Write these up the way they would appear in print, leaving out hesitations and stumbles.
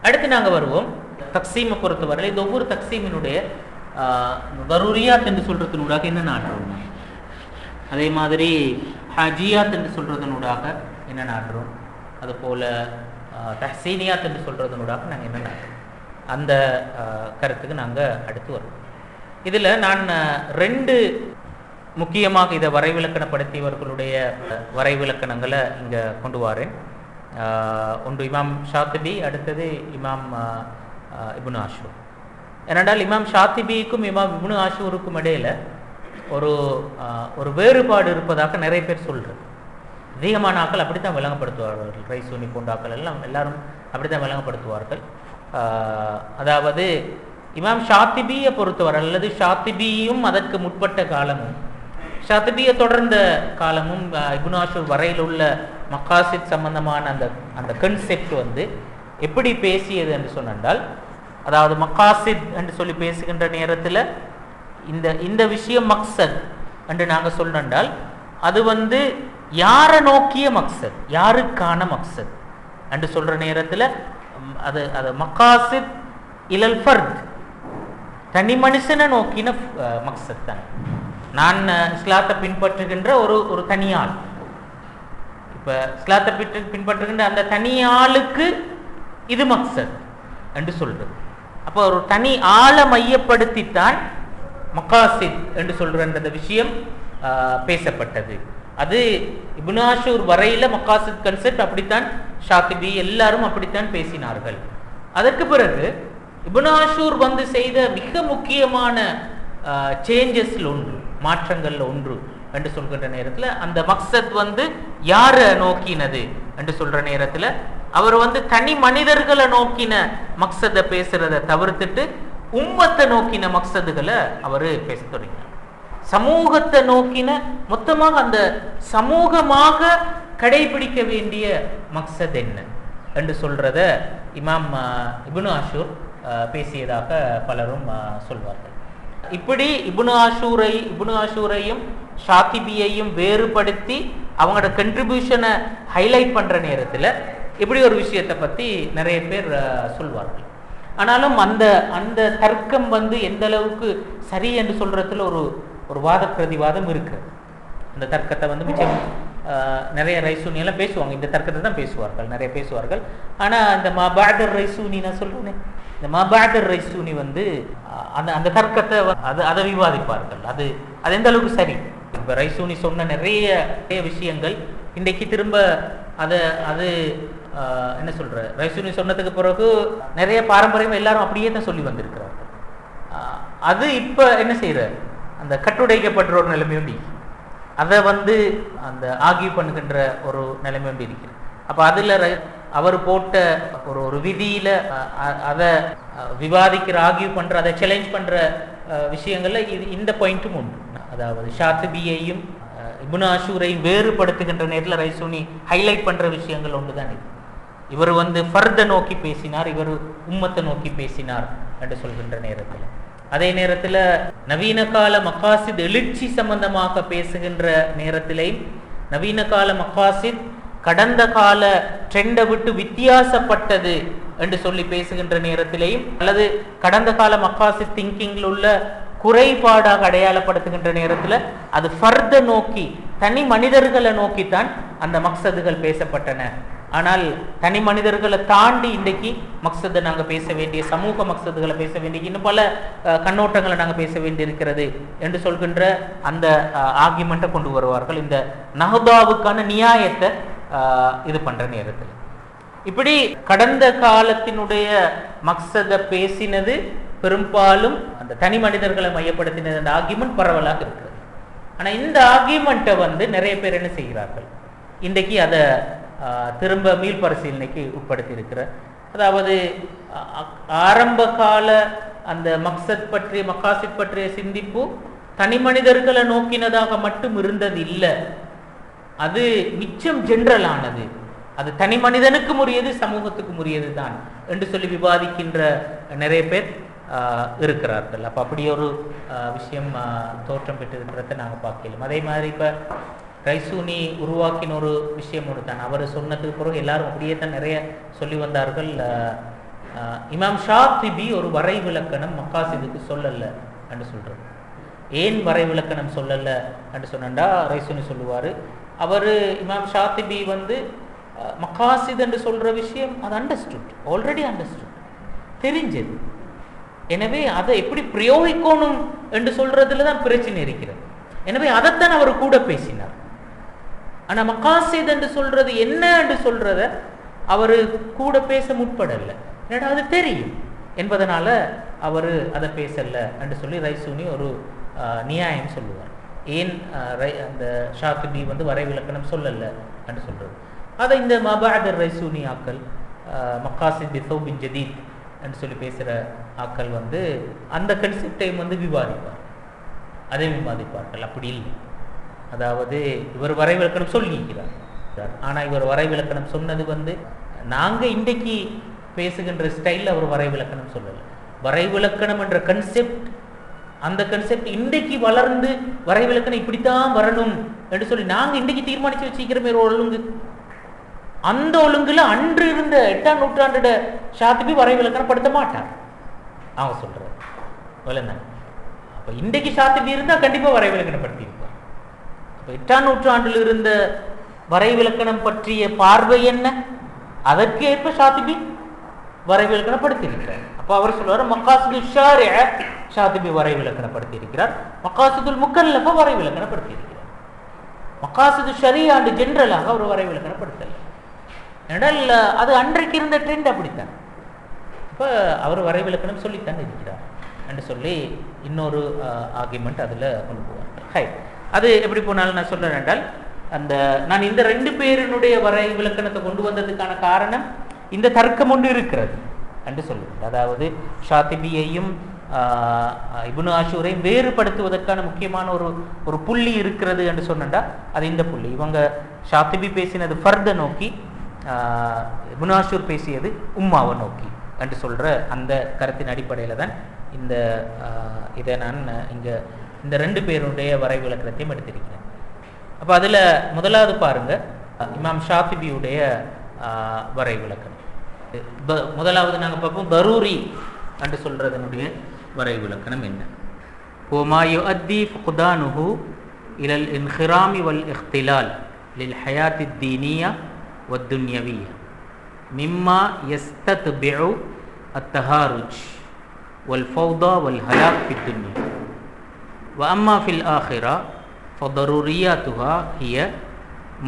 அடுத்து நாங்கள் வருவோம் தக்சீமை பொறுத்தவரை. இந்த ஒவ்வொரு தக்சீமினுடைய தரூரியாத் என்று சொல்றதனூடாக என்ன நாடுறோம், அதே மாதிரி ஹஜியாத் என்று சொல்றதனூடாக என்ன நாடுறோம், அதுபோல தஹ்சீனியாத் என்று சொல்றதனூடாக நாங்கள் என்ன நாடுறோம், அந்த கருத்துக்கு நாங்கள் அடுத்து வருவோம். இதில் நான் ரெண்டு முக்கியமாக இதை வரைவிலக்கணப்படுத்தியவர்களுடைய வரைவிலக்கணங்களை இங்கே கொண்டு வரேன். ஒன்று இமாம் ஷாத்திபி, அடுத்தது இமாம் இப்னு ஆஷூர். ஏனென்றால் இமாம் ஷாத்திபிக்கும் இமாம் இப்னு ஆஷூருக்கும் இடையில் ஒரு வேறுபாடு இருப்பதாக நிறைய பேர் சொல்கிறது. அதிகமான ஆக்கள் அப்படித்தான் விளங்கப்படுத்துவார்கள். ரைசூனி போன்ற ஆக்கள் எல்லாம் எல்லாரும் அப்படித்தான் விளங்கப்படுத்துவார்கள். அதாவது இமாம் ஷாத்திபியை பொறுத்தவரை அல்லது ஷாத்திபியும் அதற்கு முற்பட்ட காலமும் ஷாத்திபியை தொடர்ந்த காலமும் இப்னு ஆஷூர் வரையில் உள்ள மக்காசித் சம்பந்தமான அந்த கன்செப்ட் எப்படி பேசியது என்று சொன்னால், அதாவது மக்காசித் என்று சொல்லி பேசுகின்ற நேரத்தில் இந்த விஷயம் மக்சத் என்று நாங்கள் சொன்னால் அது யாரை நோக்கிய மக்சத், யாருக்கான மக்சத் என்று சொல்ற நேரத்தில் அது மக்காசித் இலல் ஃபர்த், தனி மனுஷனை நோக்கின மக்சத் தான். நான் இஸ்லாத்தை பின்பற்றுகின்ற ஒரு தனியாள், இப்போ இஸ்லாத்தை பின்பற்றுகின்ற அந்த தனியாளுக்கு இது மக்சத் என்று சொல்றது. அப்போ ஒரு தனி ஆளை மையப்படுத்தித்தான் மக்காசித் என்று சொல்ற விஷயம் பேசப்பட்டது. அது இப்னு ஆஷூர் வரையில மக்காசித் கன்செப்ட் அப்படித்தான், ஷாத்திபி எல்லாரும் அப்படித்தான் பேசினார்கள். அதற்கு பிறகு இப்னு ஆஷூர் செய்த மிக முக்கியமான சேஞ்சஸ்ல ஒன்று, மாற்றங்கள்ல ஒன்று என்று சொல்கின்ற நேரத்தில் அந்த மக்சத் யாரை நோக்கினது என்று சொல்ற நேரத்தில் அவர் தனி மனிதர்களை நோக்கின மக்சதை பேசுறதை தவிர்த்துட்டு உம்மத்தை நோக்கின மக்சதுகளை அவர் பேச தொடங்கினார். சமூகத்தை நோக்கின மொத்தமாக அந்த சமூகமாக கடைபிடிக்க வேண்டிய மக்சத் என்ன என்று சொல்றத இமாம் இப்னு ஆஷூர் பேசியதாக பலரும் சொல்வார்கள். இப்படி இப்னு ஆஷூரையும் ஷாத்திபியையும் வேறுபடுத்தி அவங்களோட கண்ட்ரிபியூஷனை ஹைலைட் பண்ற நேரத்தில் இப்படி ஒரு விஷயத்தை பத்தி நிறைய பேர் சொல்வார்கள். ஆனாலும் அந்த தர்க்கம் எந்த அளவுக்கு சரி என்று சொல்றதுல ஒரு வாத பிரதிவாதம் இருக்கு. அந்த தர்க்கத்தை மிச்சம் நிறைய ரைசூனி எல்லாம் பேசுவாங்க, இந்த தர்க்கத்தை தான் பேசுவார்கள், நிறைய பேசுவார்கள். ஆனா அந்த மாபாதர் ரைசூனி நான் சொல்றேன், இந்த மாபாதர் ரைசூனி அந்த தர்க்கத்தை அதை விவாதிப்பார்கள். அது எந்த அளவுக்கு சரி. இப்ப ரைசூனி சொன்ன நிறைய விஷயங்கள் இன்றைக்கு திரும்ப அது என்ன சொல்ற, ரைசூனி சொன்னதுக்கு பிறகு நிறைய பாரம்பரியம் எல்லாரும் அப்படியே தான் சொல்லி வந்திருக்கிறார்கள். அது இப்ப என்ன செய்யற, அந்த கட்டுடைக்கப்படுற ஒரு நிலைமை உண்டு, அதை அந்த ஆகிய பண்ணுகின்ற ஒரு நிலைமை உண்டு இருக்கிறது. அப்ப அதுல அவர் போட்ட ஒரு விதியில அதை விவாதிக்கிற, ஆகிய பண்ற, அதை சேலஞ்ச் பண்ற விஷயங்கள்ல இந்த பாயிண்ட்டும் உண்டு. அதாவது ஷாத்திபியையும் இப்னு ஆஷூரையும் வேறுபடுத்துகின்ற நேரத்தில் ரைசூனி ஹைலைட் பண்ற விஷயங்கள் ஒன்றுதான் இது. இவர் ஃபர்தை நோக்கி பேசினார், இவர் உம்மத்தை நோக்கி பேசினார் என்று சொல்கின்ற நேரத்தில், அதே நேரத்தில் நவீன கால மக்காசித் எழுச்சி சம்பந்தமாக பேசுகின்ற நேரத்திலேயும் நவீன கால மக்காசித் கடந்த கால ட்ரெண்டை விட்டு வித்தியாசப்பட்டது என்று சொல்லி பேசுகின்ற நேரத்திலேயும், அல்லது கடந்த கால மக்காசித் திங்கிங்கில் உள்ள குறைபாடாக அடையாளப்படுத்துகின்ற நேரத்தில் அது ஃபர்தை நோக்கி, தனி மனிதர்களை நோக்கித்தான் அந்த மக்சதுகள் பேசப்பட்டன. ஆனால் தனி மனிதர்களை தாண்டி இன்றைக்கு மக்சதை நாங்கள் பேச வேண்டிய, சமூக மக்சதுகளை பேச வேண்டிய, இன்னும் பல கண்ணோட்டங்களை நாங்கள் பேச வேண்டியிருக்கிறது என்று சொல்கின்ற அந்த ஆர்கியூமெண்ட்டை கொண்டு வருவார்கள். இந்த நஹ்தாவுக்கான நியாயத்தை இது பண்ற நேரத்தில் இப்படி கடந்த காலத்தினுடைய மக்சதை பேசினது பெரும்பாலும் அந்த தனி மனிதர்களை மையப்படுத்தினது அந்த ஆர்கியூமெண்ட் பரவலாக இருக்கிறது. ஆனா இந்த ஆர்கியூமெண்ட்டை நிறைய பேர் என்ன செய்கிறார்கள், இன்றைக்கு அதை திரும்ப மீள் பரிசீலனைக்கு உட்படுத்தி இருக்கிற, அதாவது ஆரம்ப கால அந்த மக்காசித் பற்றிய சிந்திப்பு தனி மனிதர்களை நோக்கினதாக மட்டும் இருந்தது இல்லை, அது மிச்சம் ஜென்ரலானது, அது தனி மனிதனுக்கும் உரியது, சமூகத்துக்கும் உரியது தான் என்று சொல்லி விவாதிக்கின்ற நிறைய பேர் இருக்கிறார்கள். அப்போ அப்படி ஒரு விஷயம் தோற்றம் பெற்றிருக்கிறத நாங்கள் பார்க்கலாம். அதே மாதிரி இப்போ ரைசூனி உருவாக்கின ஒரு விஷயம் ஒன்று தான். அவர் சொன்னதுக்கு பிறகு எல்லாரும் அப்படியே தான் நிறைய சொல்லி வந்தார்கள். இமாம் ஷாத்திபி ஒரு வரை விளக்கணம் மக்காசிதுக்கு சொல்லல என்று சொல்றாரு. ஏன் வரை விளக்கணம் சொல்லல என்று சொன்னா ரைசூனி சொல்லுவார், அவர் இமாம் ஷாத்திபி மக்காசித் என்று சொல்ற விஷயம் அது அண்டர்ஸ்டுட், ஆல்ரெடி அண்டர்ஸ்டுட், தெரிஞ்சது. எனவே அதை எப்படி பிரயோகிக்கணும் என்று சொல்றதுல தான் பிரச்சனை இருக்கிறது. எனவே அதைத்தான் அவர் கூட பேசினார். ஆனா மக்காசித் என்று சொல்றது என்ன என்று சொல்றத அவரு கூட பேச முற்படல. என்னடா அது தெரியும் என்பதனால அவரு அதை பேசல என்று சொல்லி ரைசூனி ஒரு நியாயம் சொல்லுவார். ஏன் அந்த ஷாத்திபி வரை விளக்கணம் சொல்லல என்று சொல்றது. அதை இந்த மபாதர் ரைசூனி ஆக்கள் மக்காசித் பி தௌபின் ஜதீத் என்று சொல்லி பேசுகிற ஆக்கள் அந்த கன்செப்டையும் விவாதிப்பார், அதை விவாதிப்பார்கள். அப்படி இல்லை, அதாவது இவர் வரை விளக்கணம் சொல்லியிருக்கிறார், ஆனால் இவர் வரை விளக்கணம் சொன்னது நாங்கள் இன்றைக்கு பேசுகின்ற ஸ்டைலில் அவர் வரை விளக்கணம் சொல்லலை. வரை விளக்கணம் என்ற கன்செப்ட், அந்த கன்செப்ட் இன்றைக்கு வளர்ந்து வரை விளக்கணம் இப்படித்தான் வரணும் என்று சொல்லி நாங்கள் இன்றைக்கு தீர்மானித்து வச்சுக்கிறோமே ஒரு ஒழுங்கு. அந்த ஒழுங்குல அன்று இருந்த 8ஆம் நூற்றாண்டு ஷாத்திபி வரை விளக்கணப்படுத்த மாட்டார் அவங்க சொல்றாரு. அப்ப இன்றைக்கு ஷாத்திபி இருந்தா கண்டிப்பா வரை விளக்கணப்படுத்தி இருப்பார். அப்ப 8ஆம் நூற்றாண்டில் இருந்த வரை விளக்கணம் பற்றிய பார்வை என்ன, அதற்கு ஏற்ப ஷாத்திபி வரை விளக்கணப்படுத்தி இருக்கிறார். அப்ப அவர் சொல்லுவார் மக்காசிது ஷாரிஅ ஷாத்திபி வரை விளக்கணப்படுத்தி இருக்கிறார், மக்காசிதுல் முக்கல்லஃப வரை விளக்கணப்படுத்தி இருக்கிறார். மக்காசிது ஷரியாண்டு ஜெனரலாக அவர் வரை விளக்கணப்படுத்தல. என்றால் அது அன்றைக்கு இருந்த ட்ரெண்ட் அப்படித்தான். இப்போ அவர் வரை விளக்கணம் சொல்லித்தான் இருக்கிறார் என்று சொல்லி இன்னொரு ஆர்குமெண்ட் அதில் கொண்டு போவார்கள். அது எப்படி போனாலும் நான் சொல்றேன் என்றால், நான் இந்த 2 பேரினுடைய வரை விளக்கணத்தை கொண்டு வந்ததுக்கான காரணம் இந்த தர்க்கம் ஒன்று இருக்கிறது என்று சொல்லுங்கள். அதாவது ஷாத்திபியையும் இப்னு ஆஷூரையும் வேறுபடுத்துவதற்கான முக்கியமான ஒரு புள்ளி இருக்கிறது என்று சொன்னா அது இந்த புள்ளி. இவங்க ஷாத்திபி பேசினது ஃபர்தை நோக்கி, இப்னு ஆஷூர் பேசியது உம்மாவை நோக்கி என்று சொல்ற அந்த கருத்தின் அடிப்படையில் தான் இதை நான் இங்கே இந்த 2 பேருடைய வரை விளக்கத்தையும் எடுத்திருக்கிறேன். அப்போ அதில் முதலாவது பாருங்க, இமாம் ஷாத்திபியுடைய வரை விளக்கம். முதலாவது நாங்கள் பார்ப்போம் தரூரி என்று சொல்றதனுடைய வரை விளக்கணம் என்ன. وما يؤدي فقدانه إلى الانخرام والاختلال للحياة الدينية والدنيوية مما يستتبع التهارج والفوضى والهلاك في الدنيا وأما في الآخرة فضرورياتها هي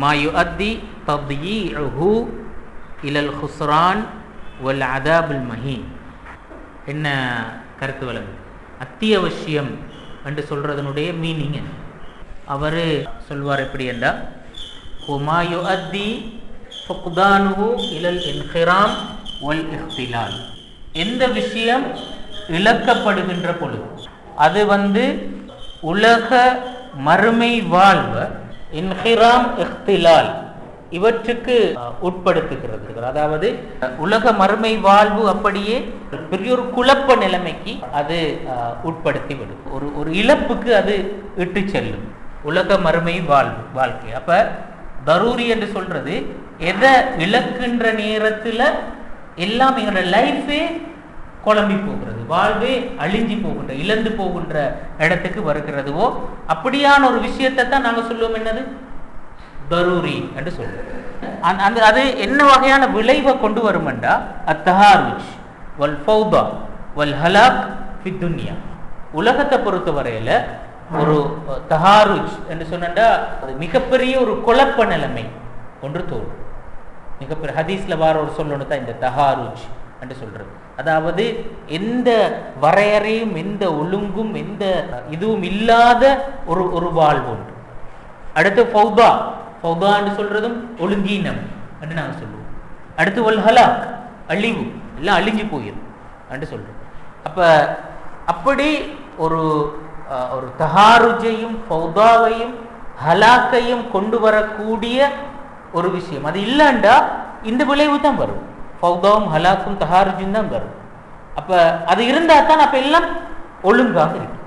ما يؤدي تضييعه إلى الخسران والعذاب المهين. என்ன கருத்து வழங்கு அத்தியாவசியம் என்று சொல்றதனுடைய மீனிங் அவர் சொல்வார் எப்படி என்றால், وما يؤدي فقدانه إلى الانخرام والاختلال, எந்த விஷயம் இழக்கப்படுகின்ற பொழுது அது உலக மறுமை வாழ்வு இன்ஹிராம் இஹ்திலால் இவற்றுக்கு உட்படுத்துகிறது. அதாவது உலக மறுமை வாழ்வு அப்படியே பெரிய ஒரு குழப்ப நிலைமைக்கு அது உட்படுத்தி விடும், ஒரு இழப்புக்கு அது இட்டு செல்லும் உலக மறுமை வாழ்க்கை. அப்ப தரூரி என்று சொல்றது எதை இழக்கின்ற நேரத்துல எல்லாம் எங்களோட லைஃபே குழம்பி போகிறது, வாழ்வே அழிஞ்சி போகின்ற இழந்து போகின்ற இடத்துக்கு வருகிறதுவோ அப்படியான ஒரு விஷயத்தை தான் நாங்கள் சொல்லுவோம் என்னது தரூரி என்று சொல்றோம். அது என்ன வகையான விளைவை கொண்டு வருமெண்டா அத்தஹாருஜ் வல் ஃபௌதா வல் ஹலாக் ஃபி துன்யா. உலகத்தை பொறுத்த வரையில ஒரு தஹாருஜ் என்று சொன்னா அது மிகப்பெரிய ஒரு குழப்ப நிலைமை ஒன்று தோணும். மிகப்பெரிய ஹதீஸ்ல வார ஒரு சொல்லணும் தான் இந்த தஹாருஜ் என்று சொல்றது. அதாவது எந்த வரையறையும் எந்த ஒழுங்கும் எந்த இதுவும் இல்லாத ஒரு வாழ்வு ஒன்று. அடுத்து ஃபௌதா, ஃபௌதா என்று சொல்றதும் ஒழுங்கீனம் என்று நாங்கள் சொல்லுவோம். அடுத்து வல் ஹலாக், அழிவு, எல்லாம் அழிஞ்சு போயிடும் என்று சொல்றோம். அப்ப அப்படி ஒரு தஹாருஜையும் ஃபௌதாவையும் ஹலாக்கையும் கொண்டு வரக்கூடிய ஒரு விஷயம் அது இல்லைண்டா இந்த விளைவு தான் வரும். ஃபௌதாவும் ஹலாக்கும் தஹாருஜும் தான் வரும். அப்ப அது இருந்தா தான் அப்ப எல்லாம் ஒழுங்காக இருக்கும்,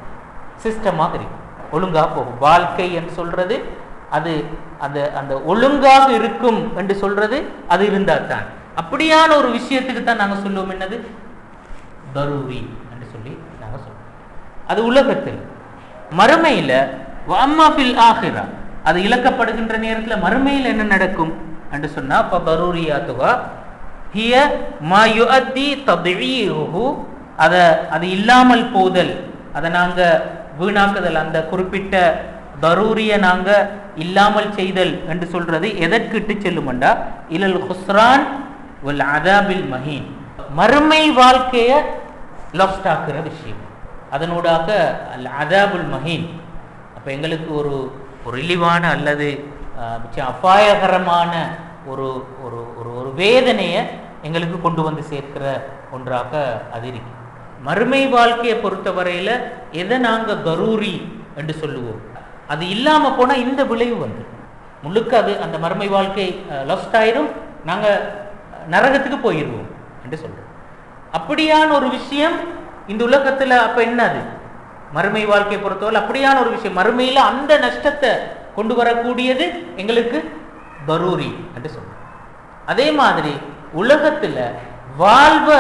சிஸ்டமாக இருக்கும், ஒழுங்காக போகும். வாழ்க்கை என்று சொல்றது அது அந்த அந்த ஒழுங்காக இருக்கும் என்று சொல்றது அது இருந்தால் தான். அப்படியான ஒரு விஷயத்துக்கு தான் நாங்கள் சொல்லுவோம் என்னது தரூரி என்று சொல்லி நாங்கள் சொல்லுவோம். அது உலகத்தில். மறுமையில வஅம்மா ஃபில் ஆஹிரா அது இழக்கப்படுகின்ற நேரத்தில் மறுமையில் என்ன நடக்கும் என்று சொன்னா பரூரியாத்துவா ஹிய மா யுஅத்தி தத்ஈஹு அது இல்லாமல் போதல், அதை நாங்க வீணாக்குதல், அந்த குறிப்பிட்ட தரூரிய நாங்க இல்லாமல் செய்தல் என்று சொல்றது எதற்கு இட்டு செல்லுமெண்டா இலல் ஹுஸ்ரான் வல் அதாபில் மஹீன், மறுமை வாழ்க்கைய லாஸ்ட் ஆக்குற விஷயம், அதனூடாக அல் அதாபுல் மஹீன். அப்ப எங்களுக்கு ஒரு இழிவான அல்லது அபாயகரமான ஒரு ஒரு ஒரு வேதனையை எங்களுக்கு கொண்டு வந்து சேர்க்கிற ஒன்றாக அது இருக்கு. மறுமை வாழ்க்கையை பொறுத்தவரையில எதை நாங்க தரூரி என்று சொல்லுவோம், அது இல்லாம போனா இந்த விளைவு வந்து முழுக்க அது அந்த மறுமை வாழ்க்கை லாஸ்ட் ஆயிரும், நாங்க நரகத்துக்கு போயிடுவோம் என்று சொல்றோம். அப்படியான ஒரு விஷயம் இந்த உலகத்துல அப்ப என்னது மறுமை வாழ்க்கையை பொறுத்தவரை அப்படியான ஒரு விஷயம், மறுமையில அந்த நஷ்டத்தை கொண்டு வரக்கூடியது எங்களுக்கு தரூரி என்று சொல்றோம். அதே மாதிரி உலகத்துல வாழ்வை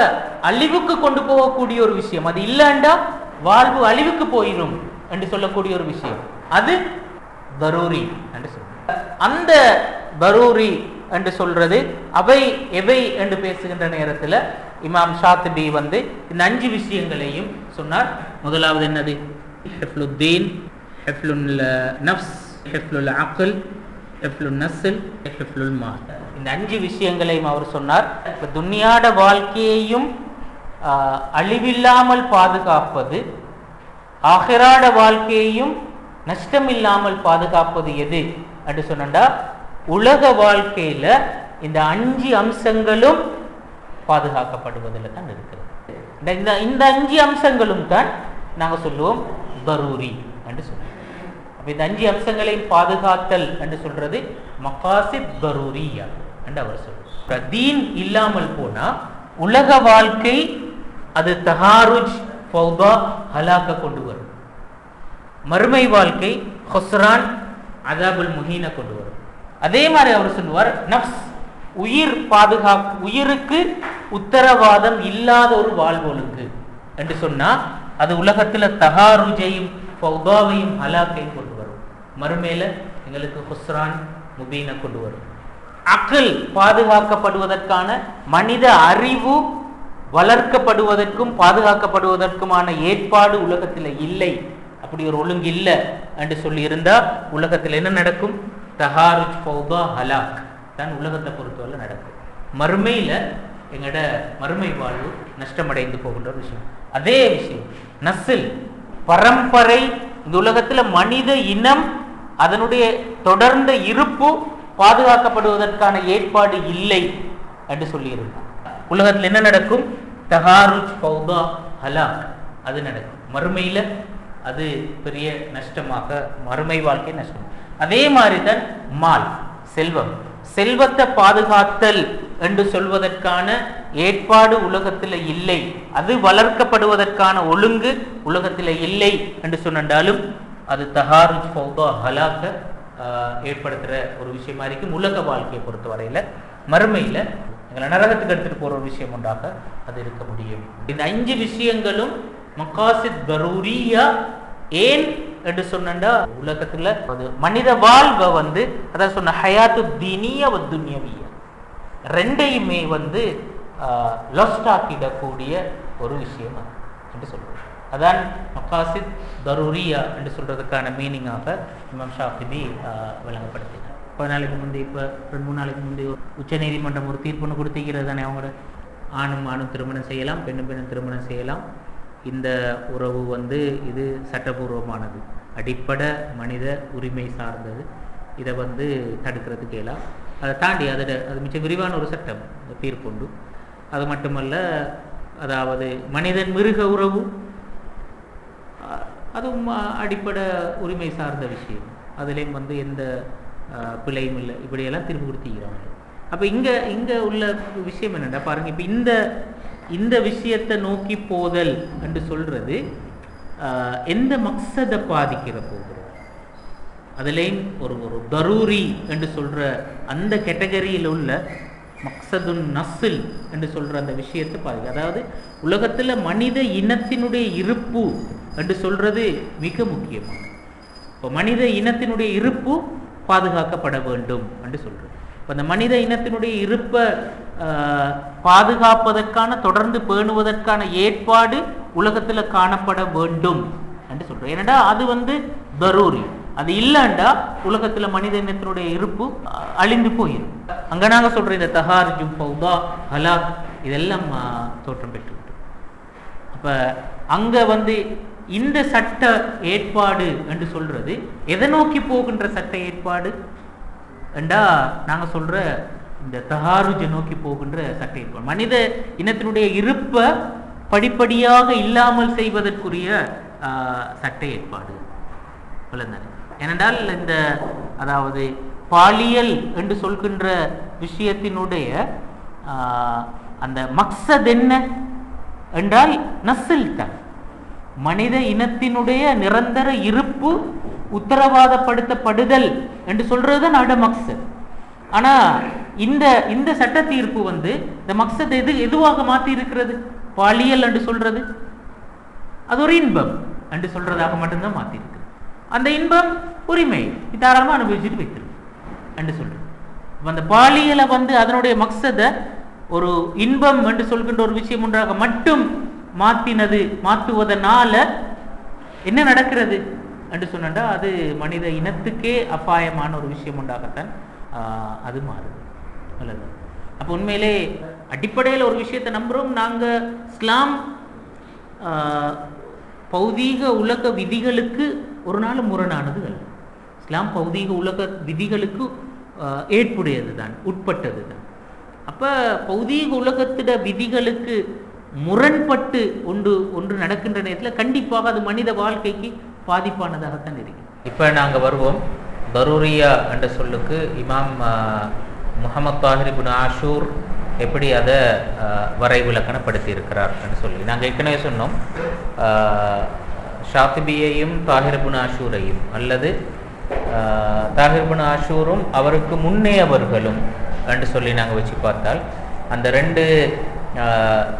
அழிவுக்கு கொண்டு போகக்கூடிய ஒரு விஷயம், அது இல்லைண்டா வாழ்வு அழிவுக்கு போயிடும் என்று சொல்லக்கூடிய ஒரு விஷயம், அது தரூரி என்று சொல்றோம். அந்த தரூரி என்று சொல்றது அவை எவை என்று பேசுகின்ற நேரத்தில் இமாம் ஷாத்திபி வந்து இந்த 5 விஷயங்களையும் சொன்னார். முதலாவது என்னது ஹிஃப்லுத் தீன், ஹிஃப்லுல் நஃப்ஸ், ஹிஃப்லுல் அக்ல், ஹிஃப்லுல் நஸ்ல், ஹிஃப்லுல் மால். இந்த 5 விஷயங்களையும் அவர் சொன்னார். இப்ப துன்யாட வாழ்க்கையையும் அழிவில்லாமல் பாதுகாப்பது, ஆகிராட வாழ்க்கையையும் நஷ்டம் இல்லாமல் பாதுகாப்பது எது என்று சொன்னா உலக வாழ்க்கையில இந்த 5 அம்சங்களும் பாதுகாக்கப்படுவதில் தான் இருக்கிறது. இந்த 5 அம்சங்களும் தான் நாங்க சொல்லுவோம் தரூரி என்று சொல்லுவோம். அப்ப இந்த 5 அம்சங்களையும் பாதுகாத்தல் என்று சொல்றது மகாசித் தரூரியா என்று அவர் சொல்றார். தீன் இல்லாமல் போனா உலக வாழ்க்கை அது தஹாருஜ் ஃபௌதா ஹலாக்க கொண்டு வரும், மறுமை வாழ்க்கை ஹுஸ்ரான் அதாபுல் முஹீன கொண்டு வரும். அதே மாதிரி அவர் சொல்லுவார் நஃப்ஸ் உயிர் உயிருக்கு உத்தரவாதம் இல்லாத ஒரு வாழ்வொழுங்கு என்று சொன்னா அது உலகத்துல தஹாருஜையும் ஃபௌதாவையும் ஹலாக்கையும் கொண்டு வரும், மறுமையில எங்களுக்கு ஹுஸ்ரான் முபீன கொண்டு வரும். அக்ல் பாதுகாக்கப்படுவதற்கான மனித அறிவு வளர்க்கப்படுவதற்கும் பாதுகாக்கப்படுவதற்குமான ஏற்பாடு உலகத்தில் இல்லை, அப்படி ஒரு ஒழுங்கு இல்லை என்று சொல்லி இருந்தா உலகத்தில் என்ன நடக்கும்? தஹாருஜ் ஃபௌதா ஹலாக் தான் உலகத்தை பொறுத்தவரை நடக்கும். மறுமையில எங்கட மறுமை வாழ்வு நஷ்டமடைந்து போகின்ற ஒரு விஷயம். அதே விஷயம் நஸ்ல் பரம்பரை, இந்த உலகத்துல மனித இனம் அதனுடைய தொடர்ந்த இருப்பு பாதுகாக்கப்படுவதற்கான ஏற்பாடு இல்லை என்று சொல்லியிருந்தார். உலகத்தில் என்ன நடக்கும்? தஹாருஜ் ஃபௌதா ஹலாக் அது நடக்கும். மறுமையில அது பெரிய நஷ்டமாக மறுமை வாழ்க்கை நஷ்டம். அதே மாதிரி தான் மால் செல்வம், செல்வத்தை பாதுகாத்தல் என்று சொல்வதற்கான ஏற்பாடு உலகத்தில் இல்லை, அது வளர்க்கப்படுவதற்கான ஒழுங்கு உலகத்தில் இல்லை என்று சொன்னாலும் அது தஹாருஜ் ஃபௌதா ஹலாக்க ஏற்படுத்துகிற ஒரு விஷயமா இருக்கும். உலக வாழ்க்கையை பொறுத்த வரையில மறுமையில எங்களை நரகத்துக்கு எடுத்துட்டு போற ஒரு விஷயம் உண்டாக அது இருக்க முடியும். இந்த 5 விஷயங்களும் மகாசித் தரூரியா ஏன் என்று சொன்னா உலகத்துல மனித வாழ்வை வந்து அதான் சொன்ன ஹயாத்து தீனியா துன்யவியா ரெண்டையுமே வந்து லாஸ்ட் ஆக்கிடக்கூடிய ஒரு விஷயம் என்று சொல்றோம். அதான் மகாசித் தரூரியா என்று சொல்றதுக்கான மீனிங்காக இமாம் ஷாஃபிபி விளங்கப்படுத்தினார். 10 நாளைக்கு முந்தைய இப்போ 2-3 நாளைக்கு முந்தைய உச்ச நீதிமன்றம் ஒரு தீர்ப்புன்னு கொடுத்திருக்கிறது தானே. அவங்களோட ஆணும் திருமணம் செய்யலாம், பெண்ணும் திருமணம் செய்யலாம். இந்த உறவு வந்து இது சட்டபூர்வமானது, அடிப்படை மனித உரிமை சார்ந்தது. இதை வந்து தடுக்கிறதுக்கு இயலாம். அதை தாண்டி அது மிக விரிவான ஒரு சட்டம் தீர்ப்புண்டு. அது மட்டுமல்ல, அதாவது மனிதன் மிருக உறவு அதுவும் அடிப்படை உரிமை சார்ந்த விஷயம், அதுலேயும் வந்து எந்த பிழையும் இல்லை. இப்படியெல்லாம் தீர்ப்பு கொடுத்திக்கிறாங்க. அப்போ இங்கே உள்ள விஷயம் என்னென்னா பாருங்க, இப்போ இந்த விஷயத்தை நோக்கி போதல் என்று சொல்றது எந்த மக்சதை பாதிக்கிற போகிறது? அதுலேயும் ஒரு ஒரு தரூரி என்று சொல்ற அந்த கேட்டகரியில் உள்ள மக்சதுன் நஸ்ல் என்று சொல்ற அந்த விஷயத்தை பாருங்க. அதாவது உலகத்துல மனித இனத்தினுடைய இருப்பு என்று சொல்றது மிக முக்கியமானது. இப்போ மனித இனத்தினுடைய இருப்பு பாதுகாக்கப்பட வேண்டும் என்று சொல்றது. இப்போ அந்த மனித இனத்தினுடைய இருப்பை பாதுகாப்பதற்கான, தொடர்ந்து பேணுவதற்கான ஏற்பாடு உலகத்துல காணப்பட வேண்டும் என்று சொல்றோம். ஏனென்றா அது தரூரி. அது இல்லைண்டா உலகத்துல மனித இனத்தினுடைய இருப்பு அழிந்து போயிடும். அங்க நாங்க சொல்ற இந்த தஹார்ஜும் ஃபௌதா ஹலாக் இதெல்லாம் தோற்றம் பெற்று. அப்ப அங்க இந்த சட்ட ஏற்பாடு என்று சொல்றது எதை நோக்கி போகின்ற சட்ட ஏற்பாடு என்றா நாங்க சொல்ற இந்த தஹாருஜை நோக்கி போகின்ற சட்ட ஏற்பாடு. மனித இனத்தினுடைய இருப்பை படிப்படியாக இல்லாமல் செய்வதற்குரிய சட்ட ஏற்பாடு. ஏனென்றால் இந்த அதாவது பாலியல் என்று சொல்கின்ற விஷயத்தினுடைய அந்த மக்சத் என்ன என்றால் நஸ்ல் தான். மனித இனத்தினுடைய நிரந்தர இருப்பு உத்தரவாதப்படுத்தப்படுதல் என்று சொல்றதுதான் அவட மக்சத். ஆனா இந்த சட்ட தீர்ப்பு இந்த மக்சத் எதுவாக மாற்றி இருக்கிறது? பாலியல் என்று சொல்றது அது ஒரு இன்பம் என்று சொல்றதாக மட்டும்தான் மாற்றி இருக்கு. அந்த இன்பம் உரிமை தாராளமா அனுபவிச்சுட்டு வைத்திருக்கு என்று சொல்றது. அந்த பாலியலை அதனுடைய மக்சதை ஒரு இன்பம் என்று சொல்கின்ற ஒரு விஷயம் ஒன்றாக மட்டும் மாற்றுவதனால என்ன நடக்கிறது என்று சொன்னா அது மனித இனத்துக்கே அபாயமான ஒரு விஷயம் உண்டாகத்தான் அது மாறுது. அல்லது அப்ப உண்மையிலே அடிப்படையில் ஒரு விஷயத்தை நம்புறோம் நாங்க, இஸ்லாம் பௌதீக உலக விதிகளுக்கு ஒரு நாள் முரணானது அல்ல. இஸ்லாம் பௌதீக உலக விதிகளுக்கு ஏற்புடையது தான், உட்பட்டது தான். அப்ப பௌதீக உலகத்திட விதிகளுக்கு முரண்பட்டு ஒன்று நடக்கின்ற நேரத்தில் கண்டிப்பாக அது மனித வாழ்க்கைக்கு பாதிப்பானதாகத்தான் இருக்கு. இப்ப நாங்க வருவோம் தரூரியா என்ற சொல்லுக்கு. இமாம் முஹம்மது தாஹிர் இப்னு ஆஷூர் எப்படி அதை வரைவிலக்கணப்படுத்தி இருக்கிறார் என்று சொல்லி நாங்கள் ஏற்கனவே சொன்னோம். ஷாத்திபியையும் தாஹிர் இப்னு ஆஷூரையும் அல்லது தாஹிர் இப்னு ஆஷூரும் அவருக்கு முன்னேயவர்களும் என்று சொல்லி நாங்கள் வச்சு பார்த்தால் அந்த ரெண்டு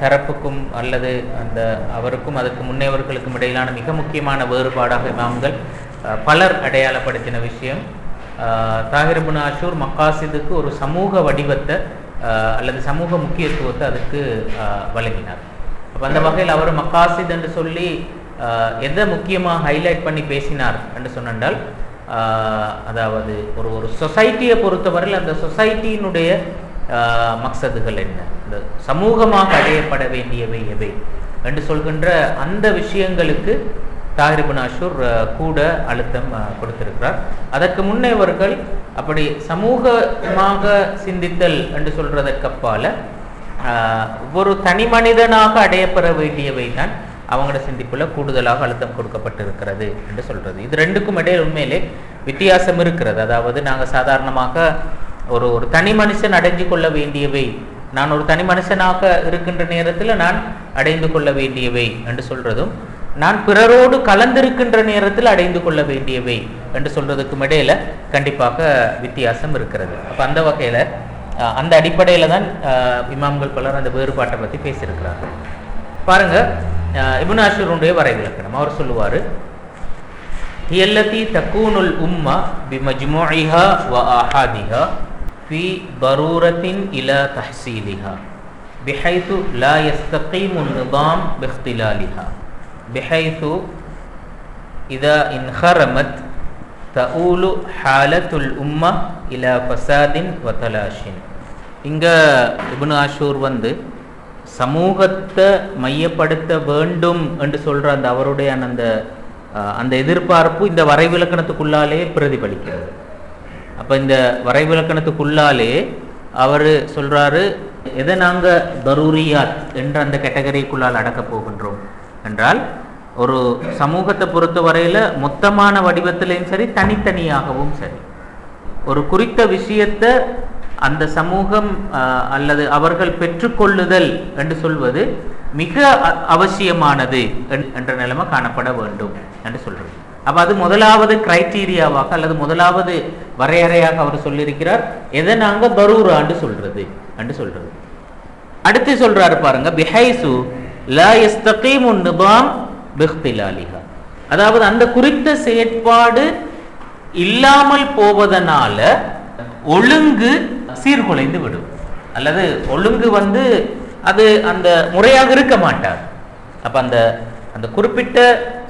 தரப்புக்கும் அல்லது அந்த அவருக்கும் அதற்கு முன்னேயவர்களுக்கும் இடையிலான மிக முக்கியமான வேறுபாடாக இமாம்கள் பலர் அடையாளப்படுத்தின விஷயம், தாஹிர் இப்னு ஆஷூர் மக்காசிதுக்கு ஒரு சமூக வடிவத்தை அல்லது சமூக முக்கியத்துவத்தை அதுக்கு வழங்கினார். அப்போ அந்த வகையில் அவர் மக்காசித் என்று சொல்லி எதை முக்கியமாக ஹைலைட் பண்ணி பேசினார் என்று சொன்னால், அதாவது ஒரு சொசைட்டியை பொறுத்தவரையில் அந்த சொசைட்டியினுடைய மக்சதுகள் என்ன, இந்த சமூகமாக அடையப்பட வேண்டியவை எவை என்று சொல்கின்ற அந்த விஷயங்களுக்கு தாஹிர் இப்னு ஆஷூர் கூட அழுத்தம் கொடுத்திருக்கிறார். அதற்கு முன்னேவர்கள் அப்படி சமூகமாக சிந்தித்தல் என்று சொல்றதற்கப்பால ஒரு தனி மனிதனாக அடையப்பெற வேண்டியவை தான் அவங்களோட சிந்திப்புல கூடுதலாக அழுத்தம் கொடுக்கப்பட்டிருக்கிறது என்று சொல்றது. இது ரெண்டுக்கும் இடையில் உண்மையிலே வித்தியாசம் இருக்கிறது. அதாவது நாங்கள் சாதாரணமாக ஒரு தனி மனுஷன் அடைஞ்சு கொள்ள வேண்டியவை, நான் ஒரு தனி மனுஷனாக இருக்கின்ற நேரத்தில் நான் அடைந்து கொள்ள வேண்டியவை என்று சொல்றதும், நான் பிறரோடு கலந்திருக்கின்ற நேரத்தில் அடைந்து கொள்ள வேண்டியவை என்று சொல்றதுக்கும் இடையில கண்டிப்பாக வித்தியாசம் இருக்கிறது. அப்ப அந்த வகையில அந்த அடிப்படையில தான் இமாம்கள் பலர் அந்த வேறுபாட்டை பத்தி பேசியிருக்கிறார்கள். பாருங்க, இப்னு ஆஷூருடைய வரைவிலக்கணம். அவர் சொல்லுவாரு, ஹியல்லதி தகூனுல் உம்மா பிமஜ்முஇஹா வ ஆஹாதிஹா ஃபி தரூரத்தின் இலா தஹ்சீலிஹா பிஹைது லா யஸ்தகீமு நிஸாம் பிஇக்திலாலிஹா பிஹைது இதா இன்ஹரமத் தஊலு ஹாலத்துல் உம்மா இலா ஃபசாதின் வ தலாஷின். இங்க இப்னு ஆஷூர் சமூகத்தை மையப்படுத்த வேண்டும் என்று சொல்ற அந்த அவருடைய அந்த எதிர்பார்ப்பு இந்த வரைவிலக்கணத்துக்குள்ளாலே பிரதிபலிக்கிறது. அப்ப இந்த வரைவிலக்கணத்துக்குள்ளாலே அவர் சொல்றாரு, எதை நாங்க தரூரியாத் என்ற அந்த கேட்டகரிக்குள்ளால் அடக்க போகின்றோம் என்றால், ஒரு சமூகத்தை பொறுத்த வரையில மொத்தமான வடிவத்திலையும் சரி தனித்தனியாகவும் சரி ஒரு குறித்த விஷயத்தை அந்த சமூகம் அல்லது அவர்கள் பெற்றுக்கொள்ளுதல் என்று சொல்வது மிக அவசியமானது என்ற நிலைமை காணப்பட வேண்டும் என்று சொல்றது. அப்ப அது முதலாவது கிரைட்டீரியாவாக அல்லது முதலாவது வரையறையாக அவர் சொல்லியிருக்கிறார். எதை நாங்க தரூரான்னு சொல்றது என்று சொல்றது. அடுத்து சொல்றாரு பாருங்க, பிஹைசு லா யஸ்தகீமு நிதாம் பிஹ்திலாலிஹா, அதாவது அந்த குறித்த செயற்பாடு இல்லாமல் போவதனால ஒழுங்கு சீர்குலைந்து விடும், அல்லது ஒழுங்கு அது அந்த முறையாக இருக்க மாட்டார். அப்ப அந்த அந்த குறிப்பிட்ட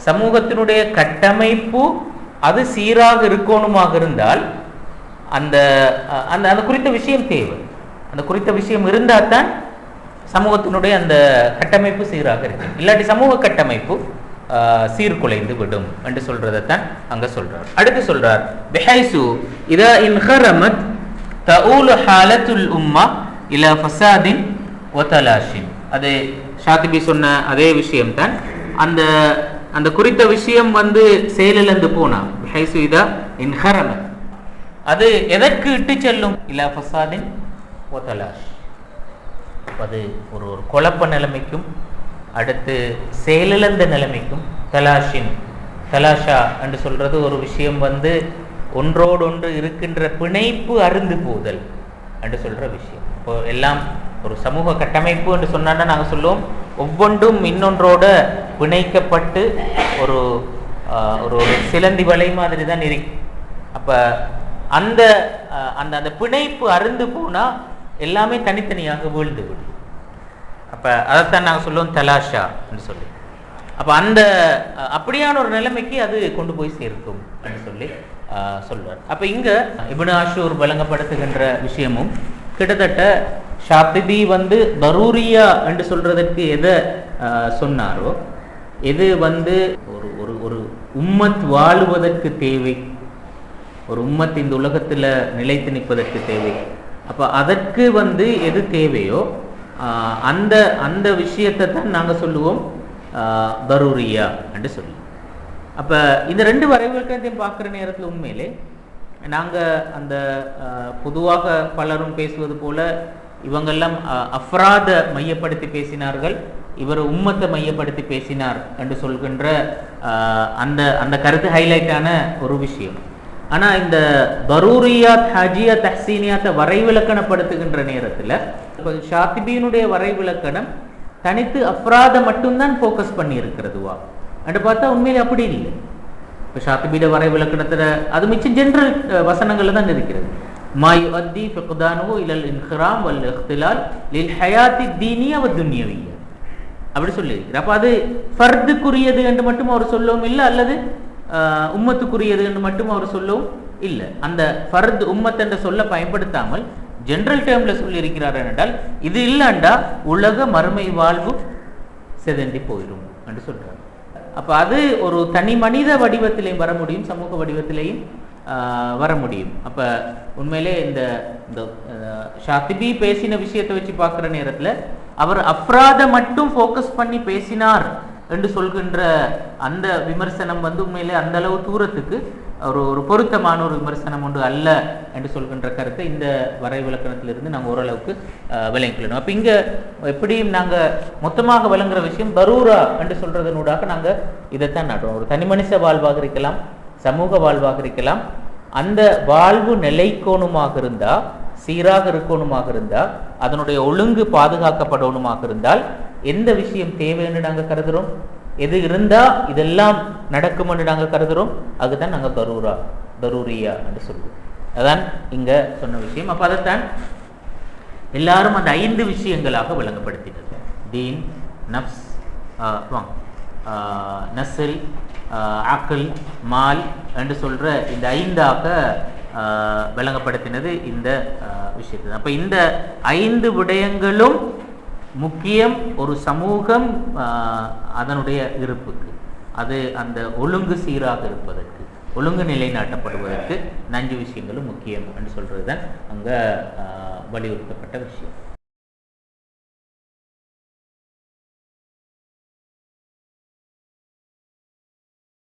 சமூகத்தினுடைய கட்டமைப்பு அது சீராக இருக்கணுமாக இருந்தால் அந்த அந்த அந்த குறித்த விஷயம் தேவை. அந்த குறித்த விஷயம் இருந்தால் தான் சமூகத்தினுடைய அந்த கட்டமைப்பு சீராக இருக்கு. இல்லாட்டி சமூக கட்டமைப்பு சீர்குலைந்து விடும் என்று சொல்றதைத்தான் அங்க சொல்றார். அடுத்து சொல்றார், பிஹைசு இதா இன்ஹரமத் தஊலு ஹாலத்துல் உம்மா இலா ஃபஸாதின் வ தலாஷின். அது ஷாத்திபி சொன்ன அதே விஷயம் தான். அந்த அந்த குறித்த விஷயம் செயலிழந்து போனா, பிஹைசு இதா இன்ஹரமத், அது எதற்கு இட்டு செல்லும்? இலா ஃபஸாதின் வ தலாஷ், அது ஒரு ஒரு குழப்ப நிலைமைக்கும் அடுத்து செயலிழந்த நிலைமைக்கும். தலாஷா என்று சொல்றது ஒரு விஷயம் ஒன்றோடொன்று இருக்கின்ற பிணைப்பு அருந்து போதல் என்று சொல்ற விஷயம். இப்போ எல்லாம் ஒரு சமூக கட்டமைப்பு என்று சொன்னா நாங்கள் சொல்லுவோம், ஒவ்வொன்றும் இன்னொன்றோட பிணைக்கப்பட்டு ஒரு ஒரு சிலந்தி வலை மாதிரி தான் இருக்கு. அப்ப அந்த அந்த பிணைப்பு அருந்து போனா எல்லாமே தனித்தனியாக வீழ்ந்து விடும். அப்ப அதைத்தான் நாங்கள் சொல்லுவோம் தலாஷா என்று சொல்லி. அப்ப அந்த அப்படியான ஒரு நிலைமைக்கு அது கொண்டு போய் சேர்க்கும் என்று சொல்லி சொல்வார். அப்ப இங்க இப்னு ஆஷூர் வழங்கப்படுத்துகின்ற விஷயமும் கிட்டத்தட்ட ஷாத்திபி தரூரியா என்று சொல்றதற்கு எதை சொன்னாரோ, எது ஒரு ஒரு ஒரு உம்மத் வாழுவதற்கு தேவை, ஒரு உம்மத் இந்த உலகத்துல நிலைத்து நிற்பதற்கு தேவை. அப்ப அதற்கு எது தேவையோ அந்த அந்த விஷயத்தை தான் நாங்கள் சொல்லுவோம் தரூரியா என்று சொல்லி. அப்போ இந்த ரெண்டு வரைவிலக்கணத்தையும் பார்க்குற நேரத்தில் உண்மையிலே நாங்கள் அந்த பொதுவாக பலரும் பேசுவது போல இவங்கெல்லாம் அஃப்ராத மையப்படுத்தி பேசினார்கள், இவர் உம்மத்தை மையப்படுத்தி பேசினார் என்று சொல்கின்ற அந்த அந்த கருத்து ஹைலைட்டான ஒரு விஷயம். ஆனால் இந்த தரூரியாத் ஹஜியா தஹ்சீனியாத்தை வரைவிலக்கணப்படுத்துகின்ற நேரத்தில் இப்போ ஷாத்திபியினுடைய வரைவிலக்கணம் தனித்து அஃப்ராத மட்டும்தான் ஃபோக்கஸ் பண்ணி இருக்கிறதுவா என்று பார்த்தா உண்மையிலே அப்படி இல்லை. இப்போ ஷாத்திபியோட வரைவிலக்கணத்தில் அது மிச்சம் ஜென்ரல் வசனங்கள்ல தான் இருக்கிறது. மாயு அத்தி ஃபிக்தானு இலல் இன்ஹிராம் வல் இஹ்திலால் லில் ஹயாத்தி தீனியா வ துன்யவியா அப்படி சொல்லியிருக்கிறார். அப்போ அது ஃபர்துக்குரியது என்று மட்டும் அவர் சொல்லவும் இல்லை, அல்லது உம்மத்துக்குரியது என்று மட்டும் அவர் சொல்லவும் இல்லை. அந்த ஃபர்த் உம்மத் என்ற சொல்ல பயன்படுத்தாமல் ஜென்ரல் டேர்ம்ல சொல்லி இருக்கிறார் என்றால் இது இல்லைண்டா உலக மறுமை வாழ்வு செதண்டி போயிடும் என்று சொல்றார். அப்ப அது ஒரு தனி மனித வடிவத்திலையும் வர முடியும், சமூக வடிவத்திலையும் வர முடியும். அப்ப உண்மையிலே இந்த ஷாத்திபி பேசின விஷயத்தை வச்சு பார்க்குற நேரத்துல அவர் அஃப்ராத மட்டும் ஃபோக்கஸ் பண்ணி பேசினார் என்று சொல்கின்ற அந்த விமர்சனம் உண்மையிலே அந்த அளவு தூரத்துக்கு ஒரு ஒரு பொருத்தமான ஒரு விமர்சனம் ஒன்று அல்ல என்று சொல்கின்ற கருத்தை இந்த வரைவிலக்கணத்திலிருந்து நாங்கள் ஓரளவுக்கு விளங்கிக்கொள்ளணும். அப்போ இங்கே எப்படியும் நாங்கள் மொத்தமாக விளங்குற விஷயம் தரூரா என்று சொல்றதனூடாக நாங்கள் இதைத்தான் நாட்டுறோம். ஒரு தனி மனுஷ வாழ்வாக இருக்கலாம், சமூக வாழ்வாக இருக்கலாம், அந்த வாழ்வு நிலைக்கோணுமாக இருந்தால், சீராக இருக்கணுமாக இருந்தால், அதனுடைய ஒழுங்கு பாதுகாக்கப்படணுமாக இருந்தால் எந்த விஷயம் தேவைன்னு நாங்கள் கருதுகிறோம், எது இருந்தா இதெல்லாம் நடக்கும் என்று நாங்கள் கருதுகிறோம், அதுதான் நாங்கள் தரூரியா என்று சொல்லுவோம். அதான் இங்க சொன்ன விஷயம். அப்ப அதைத்தான் எல்லாரும் அந்த 5 விஷயங்களாக விளங்கப்படுத்தினது. தீன், நஃப்ஸ், நஸ்ல், அக்ல், மால் என்று சொல்ற இந்த 5ஆக விளங்கப்படுத்தினது இந்த விஷயத்தை. அப்ப இந்த 5 விடயங்களும் முக்கியம் ஒரு சமூகம் அதனுடைய இருப்புக்கு, அது அந்த ஒழுங்கு சீராக இருப்பதற்கு, ஒழுங்கு நிலைநாட்டப்படுவதற்கு 5 விஷயங்களும் முக்கியம் என்று சொல்றது தான் அங்க வலியுறுத்தப்பட்ட விஷயம்.